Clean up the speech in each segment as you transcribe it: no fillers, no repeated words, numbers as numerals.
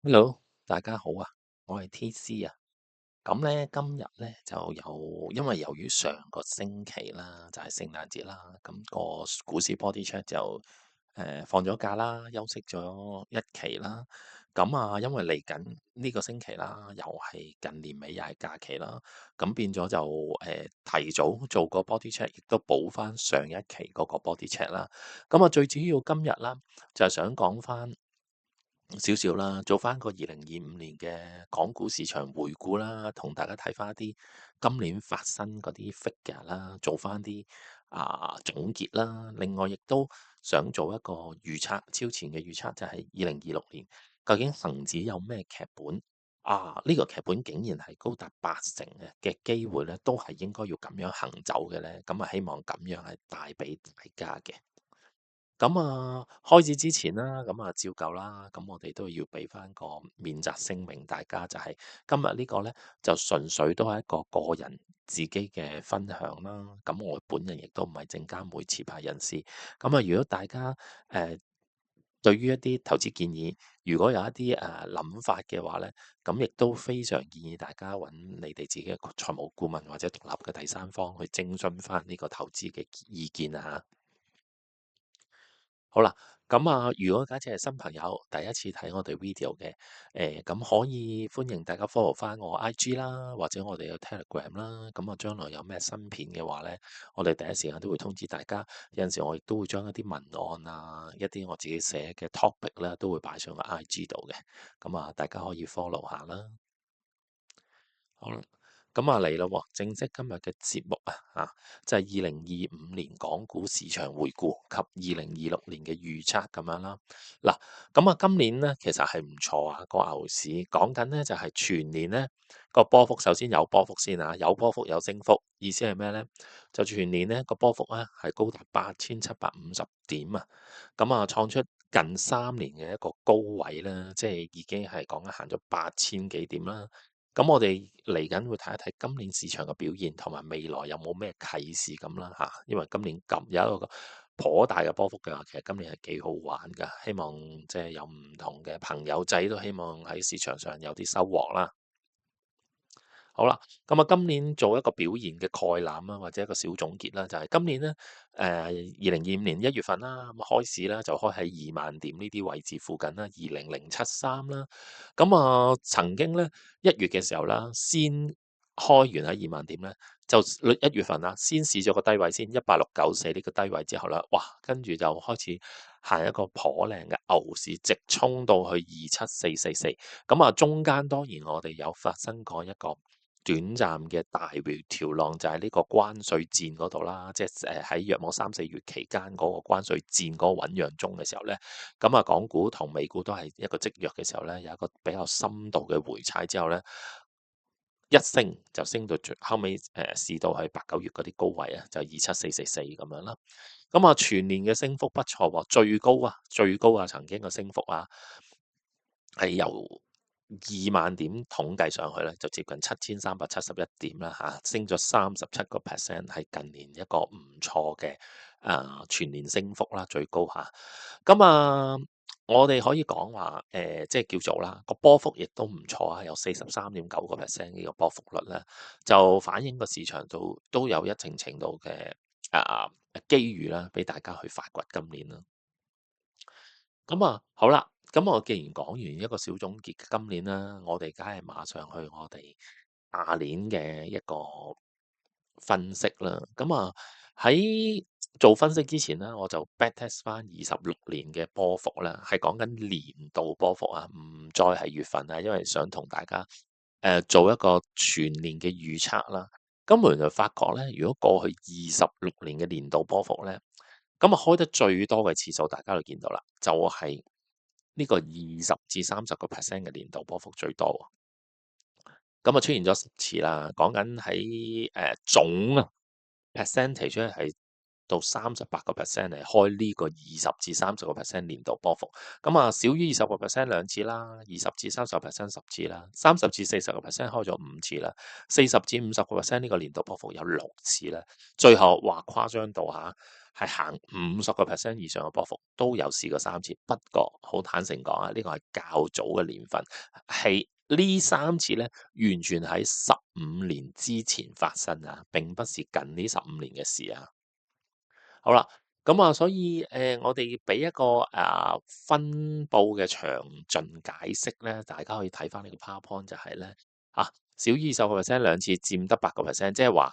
Hello，大家好啊，我係 TC 啊。咁咧今日咧因為由於上個星期啦，就係聖誕節啦，咁個股市 body check 就放咗假啦，休息咗一期啦。咁啊，因為嚟緊呢個星期啦，又係近年尾又係假期啦，咁變咗就提早做個 body check，亦都補翻上一期嗰個 body check 啦。咁啊，最主要今日啦，就係想講翻少少啦，做翻個2025年嘅港股市場回顧啦，同大家睇翻一啲今年發生嗰啲 figure 啦，做翻啲總結啦。另外亦都想做一個預測，超前嘅預測就係2026年究竟恒指有咩劇本呢個劇本竟然係高達80%嘅機會咧，都係應該要咁樣行走嘅咧。咁啊，希望咁樣係帶俾大家嘅。咁啊，開始之前啦，咁啊照舊啦，咁我哋都要俾翻個免責聲明，大家就係今日呢個呢，就純粹都係一個個人自己嘅分享啦。咁我本人亦都唔係證監會持牌人士。咁啊，如果大家對於一啲投資建議，如果有一啲諗法嘅話呢，咁亦都非常建議大家揾你哋自己嘅財務顧問或者獨立嘅第三方去徵詢翻呢個投資嘅意見啊。好啦，咁啊，如果假設係新朋友第一次睇我哋 video 嘅，咁可以歡迎大家 follow 翻我 IG 啦，或者我哋有 Telegram 啦。咁啊，將來有咩新片嘅話咧，我哋第一時間都會通知大家。有陣時我亦都會將一啲文案啊，一啲我自己寫嘅 topic 咧，都會擺上個 IG 度嘅。咁啊，大家可以 follow 下啦。好啦，咁啊嚟咯喎，正式今日嘅節目就係2025年港股市場回顧及2026年嘅預測咁樣啦。嗱，咁啊今年呢，其實係唔錯啊，個牛市講緊呢，就係全年呢個波幅，首先有波幅先啊，有波幅有升幅，意思係咩呢？就全年呢個波幅呢係高達8750點啊，咁啊創出近3年嘅一個高位啦，即係已經係講緊行咗8000幾點啦。咁我哋嚟緊會睇一睇今年市場嘅表現，同埋未來有冇咩啟示咁啦嚇。因為今年咁有一個頗大嘅波幅嘅話，其實今年係幾好玩㗎。希望即係有唔同嘅朋友仔都希望喺市場上有啲收穫啦。好啦，咁啊，今年做一個表現嘅概覽啦，或者一個小總結啦，就係今年咧，2025年1月份啦，咁開市啦，就開喺2萬點呢啲位置附近啦，20073啦。咁啊，曾經咧1月嘅時候啦，先開完喺2萬點咧，就1月份啦，先試咗個低位先18694呢個低位之後啦，哇，跟住就開始行一個頗靚嘅牛市，直衝到去27444。咁啊，中間當然我哋有發生過一個短暫嘅大回調浪，就係呢個關稅戰嗰度啦，即係喺約莫3、4月期間嗰個關稅戰嗰個醞釀中嘅時候咧，咁啊，港股同美股都係一個積弱嘅時候咧，有一個比較深度嘅回踩之後咧，一升就升到最後尾試到係8、9月嗰啲高位啊，就27444咁樣啦。咁啊，全年嘅升幅不錯喎，最高啊，曾經嘅升幅啊，係由2萬點統計上去咧，就接近7371點啦嚇，升咗37%，係近年一個唔錯嘅全年升幅啦，最高嚇。咁我哋可以講話即係叫做啦，個波幅亦都唔錯啊，有43.9%呢個波幅率咧，就反映個市場都有一定程度嘅機遇啦，俾大家去發掘今年啦。咁好啦，咁我既然講完一個小總結，今年啦，我哋梗係馬上去我哋下年嘅一個分析啦。咁喺做分析之前呢，我就 backtest 翻26年嘅波幅啦，係講緊年度波幅啊，唔再係月份啊，因為想同大家做一個全年嘅預測啦。咁我原來發覺咧，如果過去26年嘅年度波幅咧，咁開得最多嘅次數，大家都見到啦，就係呢個20至30%嘅年度波幅最多。咁出現咗10次啦，講緊喺總percentage 咧係到38%嚟開呢個20至30%年度波幅。少於20%兩次啦，20至30%10次啦，30至40%開咗5次啦，40至50%呢個年度波幅有6次啦。最後話誇張到係行50%以上嘅波幅，都有試過3次。不過好坦誠講啊，呢個係較早嘅年份，係呢3次咧，完全喺15年之前發生啊，並不是近呢15年嘅事啊。好啦，咁啊，所以我哋俾一個分佈嘅詳盡解釋咧，大家可以睇翻呢個 PowerPoint 就係咧啊，少於20%兩次佔得8%，即係話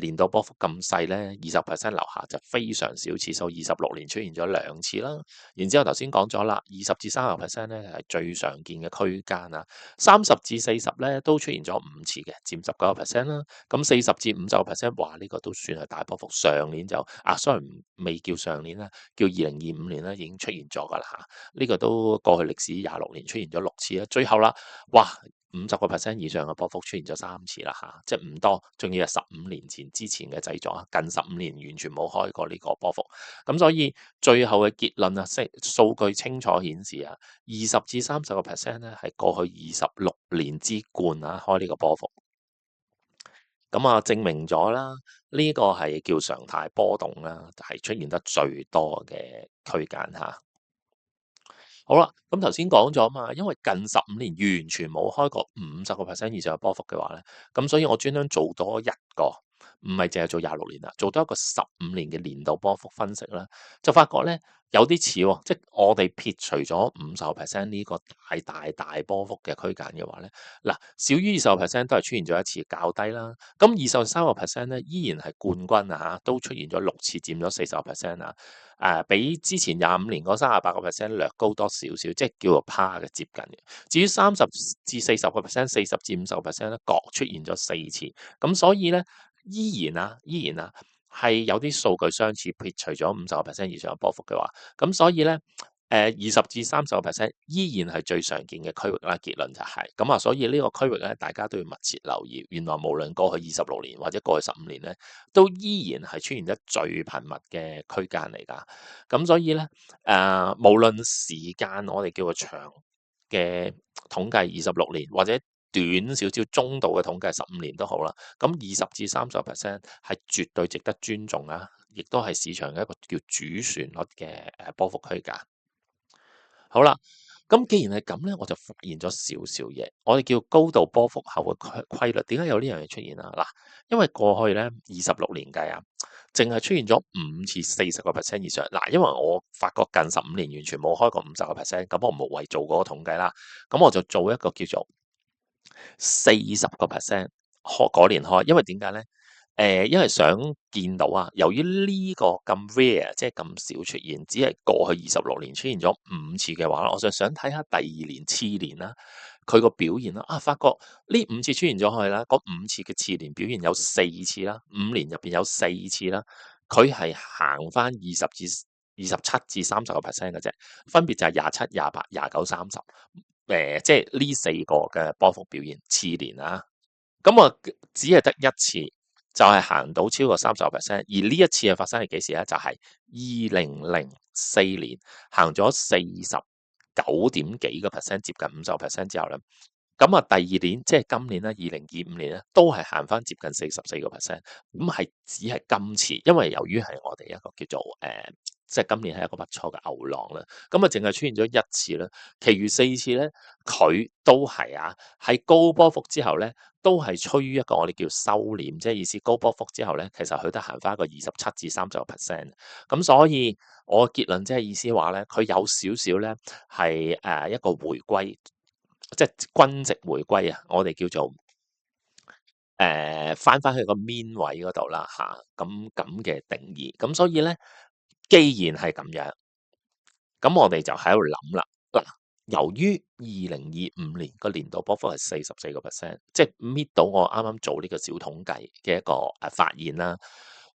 年度波幅咁細咧，20%樓下就非常少次數，26年出現咗2次啦。然之後頭先講咗啦，20至30%咧係最常見嘅區間啊，30至40咧都出現咗5次嘅，佔19%啦。咁40至50%，哇！呢個都算係大波幅。上年就sorry，未叫上年啦，叫2025年啦，已經出現咗㗎啦嚇。呢個都過去歷史26年出現咗6次啦。最後啦，哇！50%以上嘅波幅出現咗3次啦嚇，即係唔多，仲要係15年前之前嘅製作啊，近15年完全冇開過呢個波幅。咁所以最後嘅結論啊，即係數據清楚顯示啊，20至30%咧係過去26年之冠啊，開呢個波幅。咁啊，證明咗啦，呢個係叫常態波動啦，係出現得最多嘅區間嚇。好啦，咁頭先講咗嘛，因為近15年完全冇開過50%以上嘅波幅嘅話咧，咁所以我專登做多一個，唔係淨係做26年啦，做多一個15年嘅年度波幅分析啦，就發覺咧有啲似喎，即係我哋撇除咗50%呢個大波幅嘅區間嘅話咧，嗱少於20%都係出現咗一次較低啦，咁23%咧依然係冠軍啊嚇，都出現咗6次佔咗40%啊。比之前25年嗰38%略高多少少，即係叫做趴嘅接近嘅。至於30至40%、40至50%咧，各出現咗4次。咁所以咧，依然係有啲數據相似，撇除咗50%以上嘅波幅嘅話，咁所以咧。20至30%依然係最常見嘅區域啦，結論就係咁啊，所以呢個區域咧，大家都要密切留意。原來無論過去26年或者過去15年咧，都依然係出現得最頻密嘅區間嚟㗎。咁所以咧，無論時間我哋叫做長嘅統計26年，或者短少少中度嘅統計15年都好啦。咁20至30%係絕對值得尊重啊，亦都係市場嘅一個叫主旋律嘅波幅區間。好啦，咁既然係咁咧，我就發現咗少少嘢，我哋叫高度波幅後嘅規律。點解有呢樣嘢出現啊？嗱，因為過去咧26年計啊，淨係出現咗5次40% 以上。嗱，因為我發覺近15年完全冇開過50%，咁我無謂做嗰個統計啦。咁我就做一個叫做40%嗰年開，因為點解咧？因為想見到啊，由於呢個咁 rare，即係咁少出現，只係過去26年出現咗5次嘅話，我就想睇下第2年次年啦，佢個表現啦。發覺呢5次出現咗去啦，嗰5次嘅次年表現有4次啦，5年入邊有4次啦，佢係行翻27至30%嘅啫，分別就係27、28、29、30，即係呢4個嘅波幅表現次年啊。咁我只係得一次，就係行到超過30%，而呢一次係發生係幾時咧？就係2004年行咗49點幾個 percent，接近50%之後咧。咁第2年即係今年咧，2025年咧，都係行翻接近44%。咁係只係今次，因為由於係我哋一個叫做即係今年係一個不錯嘅牛浪啦。咁淨係出現咗一次啦，其餘4次咧，佢都係喺高波幅之後咧，都係趨於一個我哋叫收斂，即係意思高波幅之後咧，其實佢都行翻一個27至30%。咁所以我結論即係意思話咧，佢有少少咧係一個回歸。即係均值回歸啊！我哋叫做翻去個 mean 位嗰度啦嚇，咁嘅定義。咁所以咧，既然係咁樣，咁我哋就喺度諗啦。嗱，由於2025年個年度波幅係44%，即係搣到我啱啱做呢個小統計嘅一個發現啦。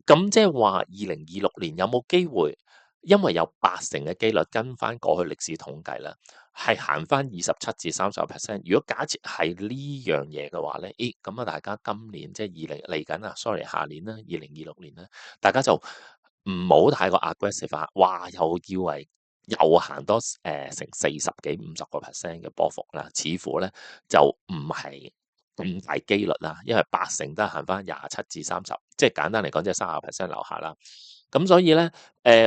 咁即係話2026年有冇機會？因為有80%嘅機率跟翻過去歷史統計啦，係行翻27至30%。如果假設係呢樣嘢嘅話咧，咁大家今年即係嚟緊啊，sorry，下年啦，2026年啦，大家就唔好太過 aggressive 化，哇！又以為又行多成40幾50%嘅波幅啦，似乎咧就唔係咁大機率啦，因為80%都係行翻27至30，即係簡單嚟講，即係30%樓下啦。咁所以咧，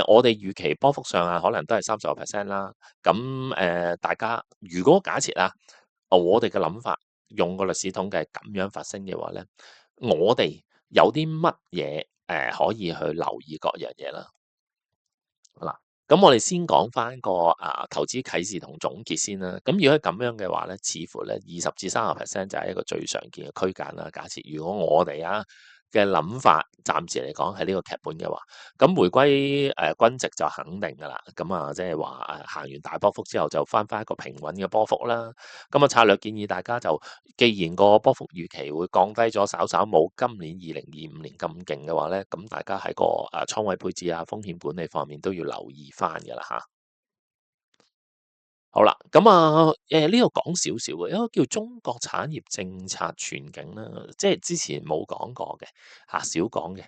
我哋預期波幅上限可能都係30%啦。咁大家如果假設啊，我哋嘅諗法用個歷史統計咁樣發生嘅話咧，我哋有啲乜嘢可以去留意各樣嘢啦。嗱，咁我哋先講翻個投資啟示同總結先啦。咁如果咁樣嘅話咧，似乎咧20至30%就係一個最常見嘅區間啦。假設如果我哋嘅諗法，暫時嚟講係呢個劇本嘅話，咁回歸均值就肯定㗎啦。咁即係話行完大波幅之後，就翻一個平穩嘅波幅啦。咁策略建議大家就，既然個波幅預期會降低咗，稍稍冇今年2025年咁勁嘅話咧，咁大家喺個倉位配置風險管理方面都要留意翻㗎啦嚇。好啦，咁呢度講少少嘅，一個叫中國產業政策全景啦，即係之前冇講過嘅少講嘅。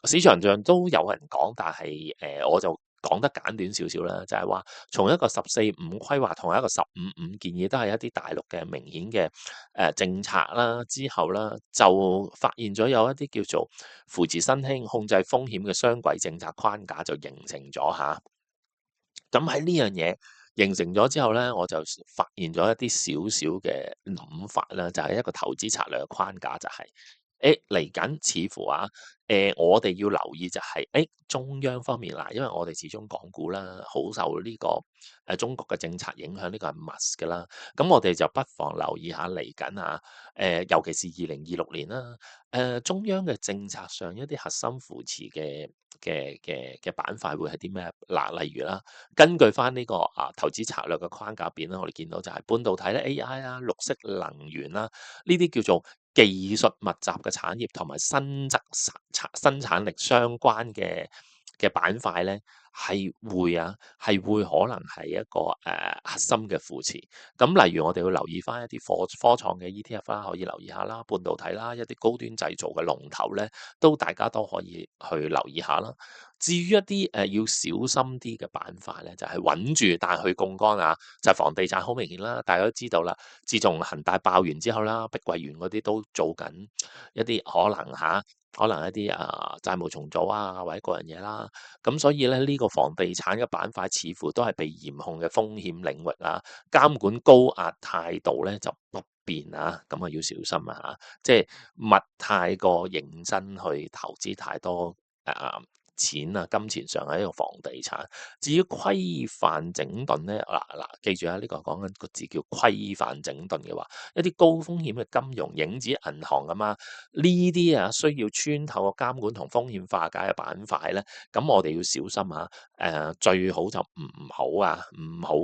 市場上都有人講，但係我就講得簡短少少啦，就係話從一個14/5規劃同一個15/5建議，都係一啲大陸嘅明顯嘅政策啦。之後啦，就發現咗有一啲叫做扶持新興、控制風險嘅雙軌政策框架就形成咗嚇。咁喺呢樣嘢形成咗之後咧，我就發現咗一啲少少嘅諗法啦，就係一個投資策略嘅框架，就係嚟緊似乎我哋要留意就係中央方面啦，因為我哋始終港股啦，好受呢個中國嘅政策影響，呢個係 must 㗎啦。咁我哋就不妨留意下嚟緊尤其是2026年啦，中央嘅政策上一啲核心扶持嘅板塊會係啲咩？嗱，例如啦，根據翻呢個投資策略嘅框架邊啦，我哋見到就係半導體咧、AI 啦、綠色能源啦，呢啲叫做技術密集嘅產業同埋生產力相關嘅板塊咧，係會可能係一個核心嘅扶持。咁例如我哋要留意翻一啲科創嘅 ETF 啦，可以留意下啦，半導體啦，一啲高端製造嘅龍頭咧，大家都可以去留意下啦。至於一啲要小心啲嘅板塊咧，就係穩住但係去槓桿就係房地產好明顯啦，大家都知道啦。自從恒大爆完之後啦，碧桂園嗰啲都做緊一啲可能一啲債務重組或者個人嘢啦。咁所以咧，呢個房地產嘅板塊似乎都係被嚴控嘅風險領域監管高壓態度咧就不變咁要小心即係勿太過認真去投資太多錢金錢上喺一個房地產。至於規範整頓咧，記住呢個講緊個字叫規範整頓嘅話，一啲高風險嘅金融、影子銀行咁呢啲需要穿透個監管同風險化解嘅板塊咧，咁我哋要小心最好就唔好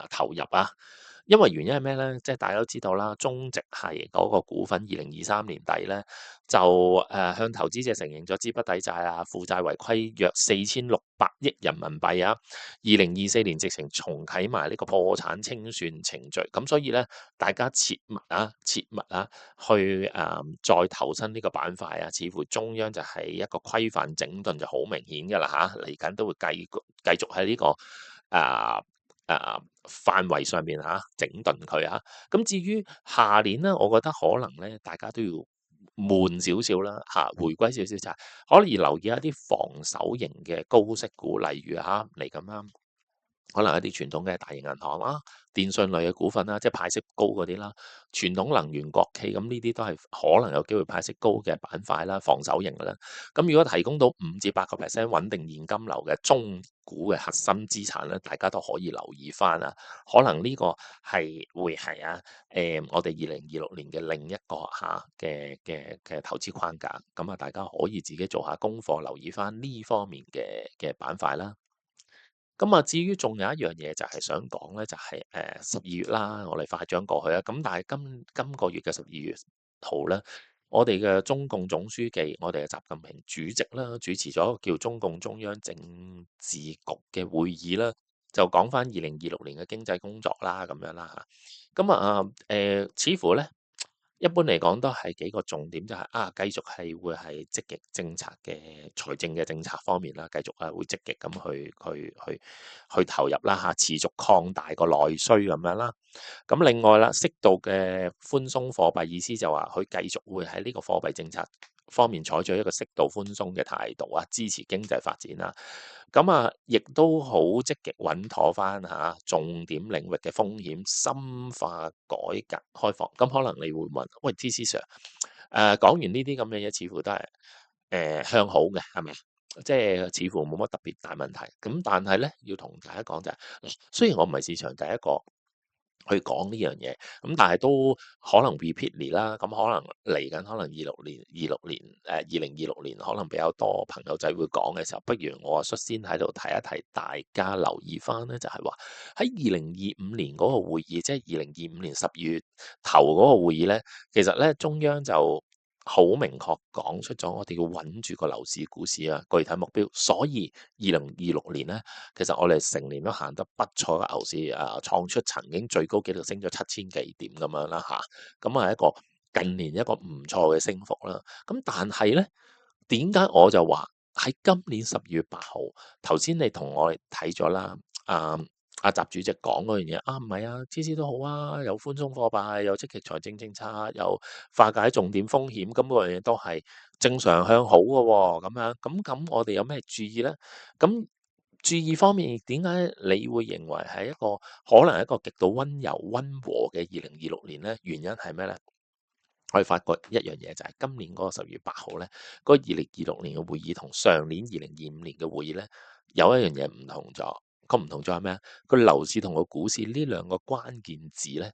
投入因為原因係咩咧？即係大家都知道啦，中植系嗰個股份2023年底咧就向投資者承認咗資不抵債負債違規約4600億人民幣2024年直情重啟埋呢個破產清算程序。咁所以咧，大家切勿去再投身呢個板塊似乎中央就係一個規範整頓就好明顯㗎啦嚟緊都會繼續喺呢個範圍上面整頓佢咁至於下年咧，我覺得可能咧，大家都要悶少少啦回歸少少就係可以留意一啲防守型嘅高息股，例如嚟咁可能一啲傳統嘅大型銀行電信類嘅股份即係派息高嗰啲啦，傳統能源國企咁呢啲都係可能有機會派息高嘅板塊啦，防守型嘅啦。咁如果提供到5至8%穩定現金流嘅中股嘅核心資產咧，大家都可以留意翻可能呢個會係我哋2026年嘅另一個嘅投資框架。咁大家可以自己做下功課，留意翻呢方面嘅板塊啦。咁至於仲有一樣嘢就係想講咧，就係12月啦，我哋快將過去啦。咁但係今個月嘅12月號咧，我哋嘅中共總書記，我哋嘅習近平主席啦，主持咗一個叫中共中央政治局嘅會議啦，就講翻2026年嘅經濟工作啦，咁樣啦嚇。咁似乎咧。一般嚟講都係幾個重點，就係繼續係會係積極政策嘅財政嘅政策方面啦，繼續會積極咁去投入啦持續擴大個內需咁樣啦。咁另外啦，適度嘅寬鬆貨幣意思就話佢繼續會喺呢個貨幣政策方面採取一個適度寬鬆嘅態度啊，支持經濟發展啦。咁啊，亦都好積極穩妥翻嚇重點領域嘅風險，深化改革開放。咁可能你會問，喂，TC Sir，講完呢啲咁嘅嘢，似乎都係向好嘅，係咪？即係似乎冇乜特別大問題。咁但係咧，要同大家講就係、雖然我唔係市場第一個去講呢樣嘢，咁但係都可能 repeatedly 啦，咁可能嚟緊，可能2026年可能比較多朋友仔會講嘅時候，不如我率先喺度提一提大家留意翻咧，就係話喺2025年嗰個會議，即係2025年12月頭嗰個會議咧，其實咧中央就好明確講出咗，我哋要穩住個樓市、股市啊，具體目標。所以2026年咧，其實我哋成年都行得不錯嘅牛市啊，創出曾經最高紀錄升咗7000幾點咁樣啦嚇，咁係一個近年一個唔錯嘅升幅啦。咁但係咧，點解我就話喺今年12月8號，頭先你同我哋睇咗啦，啊阿習主席講嗰樣嘢啊，唔係啊，次次都好啊，有寬鬆貨幣，有積極財政政策，有化解重點風險，咁嗰樣嘢都係正常向好嘅喎，咁樣咁我哋有咩注意咧？咁注意方面，點解你會認為係一個可能係一個極度溫柔溫和嘅2026年咧？原因係咩咧？我哋發覺一樣嘢就係今年嗰個12月8號咧，嗰個2026年嘅會議同上年2025年嘅會議咧，有一樣嘢唔同咗。個唔同咗係咩啊？個樓市同個股市呢兩個關鍵字咧，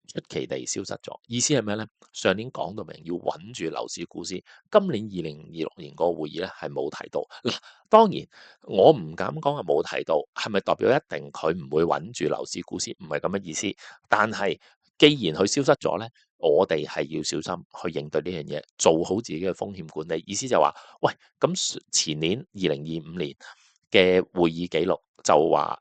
出奇地消失咗。意思係咩咧？上年講到明要穩住樓市股市，今年2026年嗰個會議咧係冇提到。嗱，當然我唔敢講係冇提到，係咪代表一定佢唔會穩住樓市股市？唔係咁嘅意思。但係既然佢消失咗咧，我哋係要小心去應對呢樣嘢，做好自己嘅風險管理。意思就話，喂，咁前年2025年嘅會議記錄就話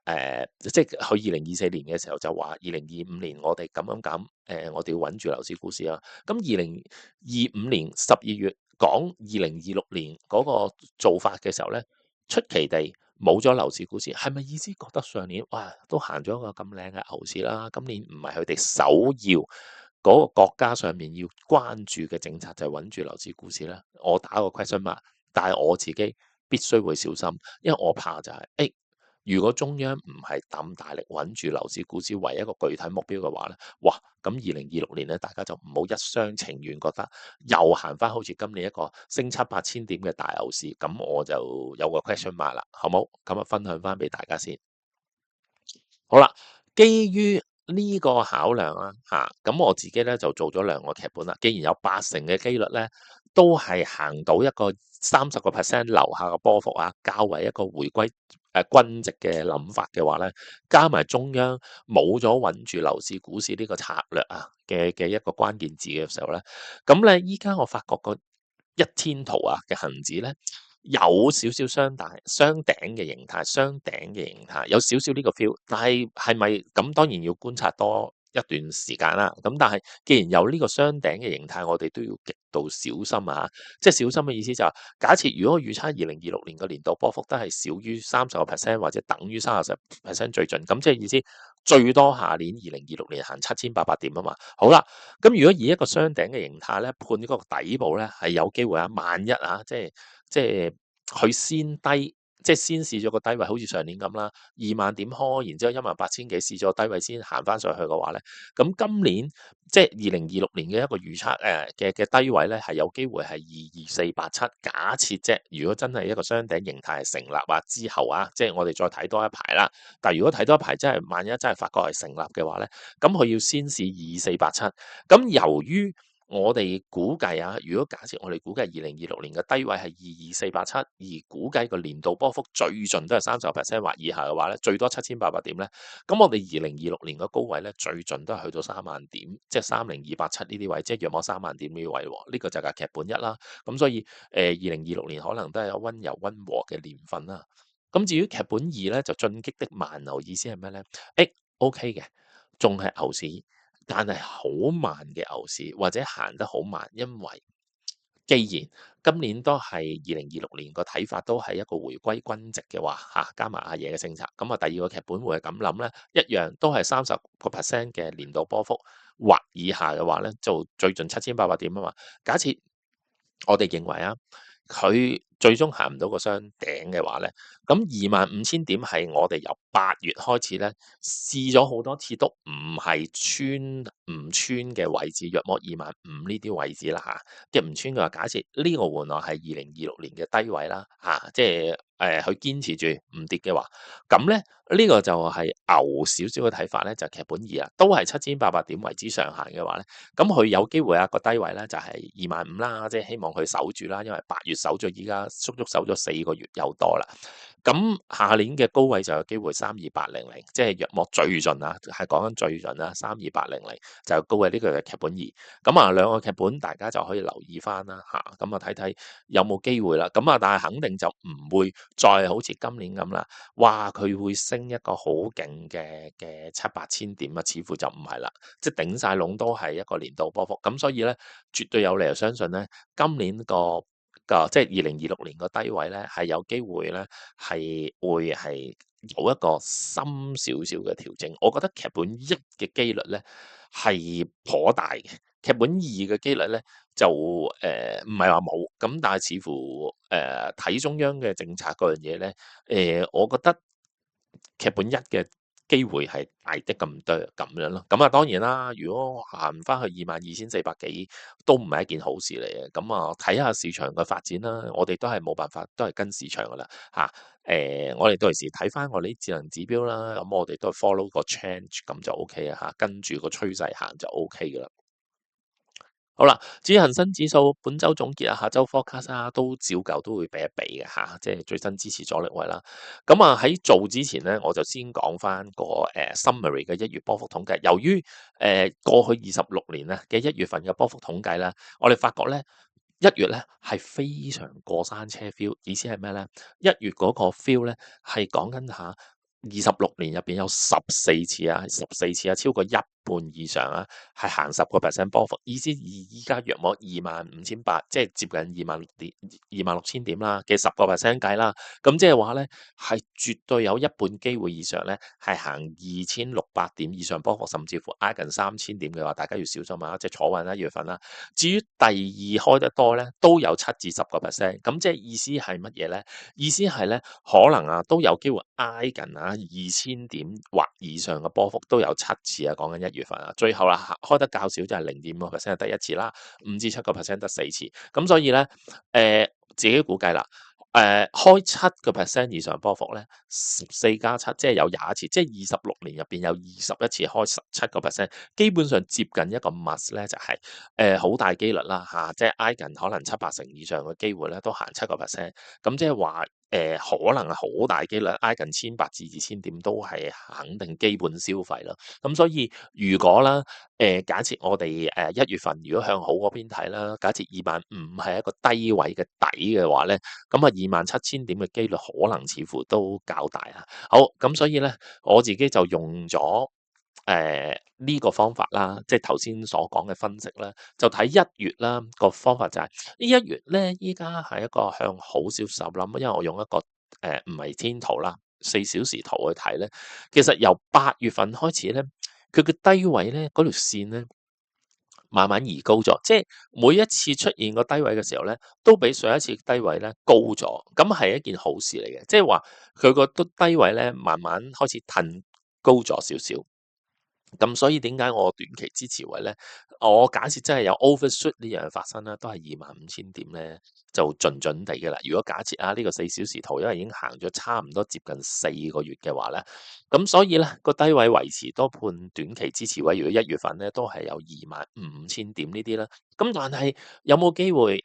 即係佢2024年嘅時候就話2025年我哋咁，我哋要穩住樓市股市啊。咁2025年12月講2026年嗰個做法嘅時候咧，出奇地冇咗樓市股市，係咪意思覺得上年哇都行咗一個咁靚嘅牛市啦？今年唔係佢哋首要嗰個國家上面要關注嘅政策就係穩住樓市股市咧？我打個 question mark，但係我自己必須會小心，因為我怕就係，如果中央唔係咁大力穩住樓市股市為一個具體目標嘅話咧，哇！咁2026年咧，大家就唔好一廂情願覺得又行翻好似今年一個升7、8千點嘅大牛市，咁我就有個 question mark 啦，好冇？咁啊，分享翻俾大家先。好啦，基於呢個考量啦，咁我自己咧就做咗兩個劇本啦。既然有80%嘅機率咧，都係行到一個30% 樓下嘅波幅啊，較為一個回歸均值嘅諗法嘅話咧，加埋中央冇咗穩住樓市股市呢個策略啊嘅一個關鍵字嘅時候咧，咁咧依家我發覺個一天圖啊嘅恒指咧，有少少雙頂嘅形態，雙頂嘅形態，有少少呢個 feel，但係係咪咁？當然要觀察多一段時間啦。咁但係既然有呢個雙頂嘅形態，我哋都要極度小心啊！即係小心嘅意思就係，假設如果預測2026年嘅年度波幅都係少於30%或者等於30%最盡，咁即係意思最多下年2026年行7800點啊嘛。好啦，咁如果以一個雙頂嘅形態咧，判嗰個底部咧係有機會啊，萬一啊，即係佢先低，即係先試咗個低位，好似上年咁啦，2萬點開，然之後18000幾試咗低位先行翻上去嘅話咧，咁今年即係2026年嘅一個預測嘅低位咧，係有機會係22487。假設啫，如果真係一個雙頂形態係成立啊之後啊，即係我哋再睇多一排啦。但係如果睇多一排，真係萬一真係發覺係成立嘅話咧，咁佢要先試22487。咁由於我哋估計啊，如果假設我哋估計2026年嘅低位係22487，而估計個年度波幅最盡都係30% 或以下嘅話咧，最多7800點咧，咁我哋2026年嘅高位咧，最盡都係去到3萬點，即係30287呢啲位，即係約莫3萬點呢啲位喎。呢個就係劇本一啦。咁所以2026年可能都係有溫柔溫和嘅年份啦。咁至於劇本二咧，就進擊的慢牛，意思係咩咧？OK 嘅，仲係牛市。但係好慢嘅牛市，或者行得好慢，因為既然今年都係2026年個睇法都係一個回歸均值嘅話，加埋阿爺嘅政策，咁啊第二個劇本會係咁諗咧，一樣都係30% 嘅年度波幅或以下嘅話咧，就最盡7800點啊嘛。假設我哋認為啊，佢最終行唔到個雙頂嘅話咧，咁25,000點係我哋由8月開始咧試咗好多次都唔穿嘅位置，約莫25,000呢啲位置啦嚇，嘅唔穿嘅話，假設呢個換來係2026年嘅低位啦嚇，即係佢堅持住唔跌嘅話，咁咧呢個就係牛少少嘅睇法咧，就劇本2啊，都係7,800點為之上限嘅話咧。咁佢有機會啊個低位咧就係25,000啦，即係希望佢守住啦，因為8月守咗，依家足足守咗4個月有多啦。咁下年嘅高位就有機會32800，即係約莫最盡啊，係講緊最盡啦，32800就有高位，呢個係劇本2。咁啊兩個劇本大家就可以留意翻啦嚇，咁啊睇睇有冇機會啦。咁啊但係肯定就唔會再好似今年咁啦，哇佢會升一個好勁嘅7,800點啊，似乎就唔係啦。即係頂晒籠都係一個年度波幅，咁所以咧絕對有理由相信咧，今年個即係2026年個低位咧係有機會咧係會係有一個深少少嘅調整。我覺得劇本1嘅機率咧係頗大嘅，劇本2嘅機率咧就唔係話冇，咁但係似乎睇中央嘅政策嗰樣嘢咧，我覺得劇本1嘅機會係大的咁多咁樣咯。咁啊當然啦，如果行翻去22,400幾都唔係一件好事嚟嘅。咁啊睇下市場嘅發展啦，我哋都係冇辦法，都係跟市場噶啦嚇。我哋到時睇翻我哋啲智能指標啦，咁我哋都係 follow 個 change 咁就 OK 啊嚇，跟住個趨勢行就 OK 噶啦。好啦，至於恒生指數本週總結啊，下週 forecast 啊，都照舊都會比一比嘅嚇，即係最新支持阻力位啦。咁啊喺做之前咧，我就先講翻個summary 嘅1月波幅統計。由於過去26年咧嘅1月份嘅波幅統計咧，我哋發覺咧1月咧係非常過山車 feel，意思係咩咧？1月嗰個 feel 咧係講緊下26年入邊有14次啊，14次啊，超過一半以上啊，係行10% 波幅。意思依家約莫25,800，即係接近26,000點啦嘅10% 計啦。咁即係話咧，係絕對有一半機會以上咧，係行2,600點以上波幅，甚至乎挨近3,000點嘅話，大家要小心啊！即係坐穩1月份啦。至於第二開得多咧，都有7至10%。咁即係意思係乜嘢咧？意思係咧，可能啊都有機會挨近啊2,000點或以上嘅波幅都有7次啊，講緊1月份啊，最後啦開得較少就係0.5%係第一次啦，5至7%得4次，咁所以咧自己估計啦。開7% 以上波幅咧，14+7即係有21次，即係26年入邊有21次開7%，基本上接近一個 must 咧，就係好大機率啦嚇，即係挨近可能7、8成以上嘅機會咧，都行7%，咁即係話可能係好大機率挨近1,800至2,000點都係肯定基本消費啦。咁所以如果啦假設我哋1月份如果向好嗰邊睇啦，假設25,000係一個低位嘅底嘅話咧，咁啊27,000點嘅機率可能似乎都較大啊。好，咁所以咧我自己就用咗呢個方法啦，即係頭先所講嘅分析啦，就睇1月啦，個方法就係呢1月咧，依家係一個向好少少啦，因為我用一個唔係天圖啦，4小時圖去睇咧，其實由8月份開始咧，佢嘅低位咧嗰條線咧慢慢移高咗，即係每一次出現個低位嘅時候咧，都比上一次低位咧高咗，咁係一件好事嚟嘅，即係話佢個都低位咧慢慢開始褪高咗少少。咁所以點解我短期支持位咧？我假設真係有 overshoot 呢樣發生啦，都係25,000點咧，就盡盡地嘅啦。如果假設啊，呢個4小時圖因為已經行咗差唔多接近4個月嘅話咧，咁所以咧個低位維持多判短期支持位，如果1月份咧都係有25,000點呢啲啦。咁但係有冇機會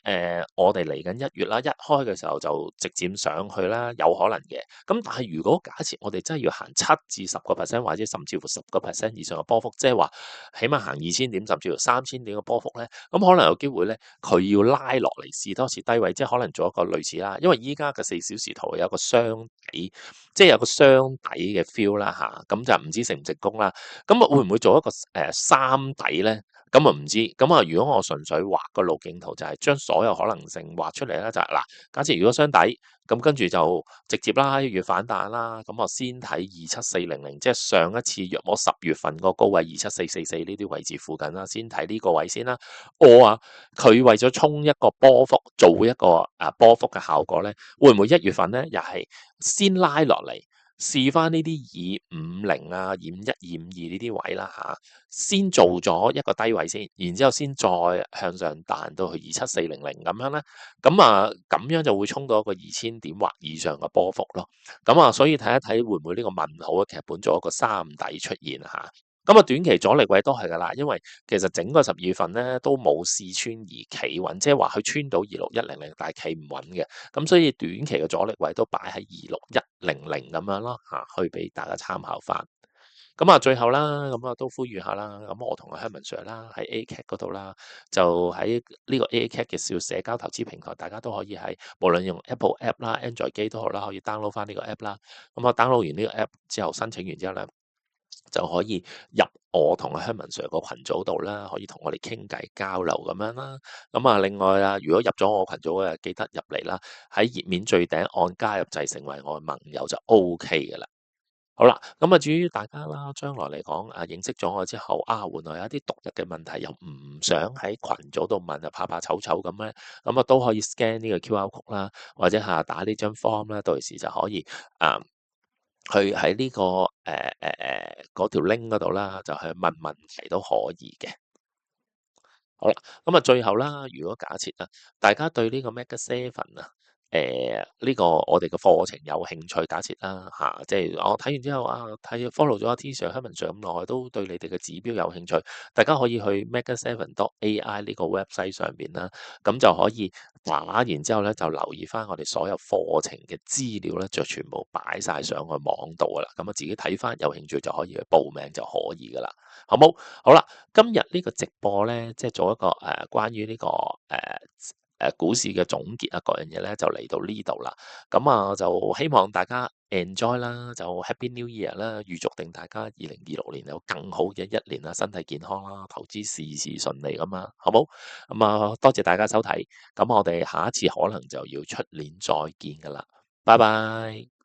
我哋嚟緊1月啦，一開嘅時候就直接上去啦，有可能嘅。咁但係如果假設我哋真係要行7至10%或者甚至乎10%以上嘅波幅，即係話起碼行2,000點甚至乎3,000點嘅波幅咧，咁可能有機會咧，佢要拉落嚟試多次低位，即係可能做一個類似啦。因為依家嘅4小時圖有個雙底，即係有個雙底嘅 feel 啦嚇，咁就唔知成唔成功啦。咁啊會唔會做一個三底咧？咁啊唔知，咁啊如果我純粹畫個路徑圖，就係將所有可能性畫出嚟咧，就係嗱，假設如果雙底，咁跟住就直接啦，一月反彈啦，咁我先睇27400，即係上一次約莫10月份個高位27444呢啲位置附近啦，先睇呢個位先啦。我啊，佢為咗衝一個波幅，做一個波幅嘅效果咧，會唔會1月份咧又係先拉落嚟？試翻呢啲250啊、251、252呢啲位啦嚇，先做咗一個低位先，然之後先再向上彈到去27400咁樣咧，咁樣就會衝到一個2000點或以上嘅波幅咯。所以睇一睇會唔會呢個問號嘅劇本做一個三底出現嚇。短期阻力位都係㗎啦，因為其實整個12月份咧都冇試穿而企穩，即係話佢穿到26100，但係企唔穩嘅。所以短期嘅阻力位都擺喺26100咁樣咯嚇，去俾大家參考翻。最後啦，都呼籲下啦。我同阿 Herman Sir 啦，喺 ACAT 嗰度啦，就喺呢個 ACAT 嘅社交投資平台，大家都可以喺無論用 Apple App 啦、Android 機都好啦，可以 download 翻呢個 app 啦。download 完呢個 app 之後，申請完之後咧，就可以入我同阿 Herman Sir 個群組度啦，可以同我哋傾偈交流咁樣啦。另外啊，如果入咗我群組嘅，記得入嚟啦，喺頁面最頂按加入掣成為我嘅盟友就 OK 嘅啦。好啦，至於大家啦，將來嚟講認識咗我之後原來有一啲獨特嘅問題，又唔想喺群組度問，又怕怕醜醜咁咧，都可以 scan 呢個 QR code 啦，或者打呢張 form 啦，到時就可以去喺呢個嗰條 link 嗰度啦，就去問問題都可以嘅。好啦，最後啦，如果假設大家對呢個 Mega Seven 呢個我哋嘅課程有興趣，假設啦即係我睇完之後睇 follow 咗阿 T Sir、Herman Sir 咁耐，都對你哋嘅指標有興趣，大家可以去 Mega7.ai 呢個 website 上邊啦，咁就可以打完之後咧，就留意翻我哋所有課程嘅資料咧，就全部擺晒上去網度噶啦，自己睇翻，有興趣就可以去報名就可以噶啦，好冇？好啦，今日呢個直播咧，即係做一個關於呢個股市嘅總結各樣嘢咧，就嚟到呢度啦。就希望大家 enjoy 啦，就 Happy New Year 啦，預祝定大家2026年有更好嘅一年啦，身體健康啦，投資事事順利咁啊，好冇？多謝大家收睇，我哋下一次可能就要出年再見噶啦，拜拜。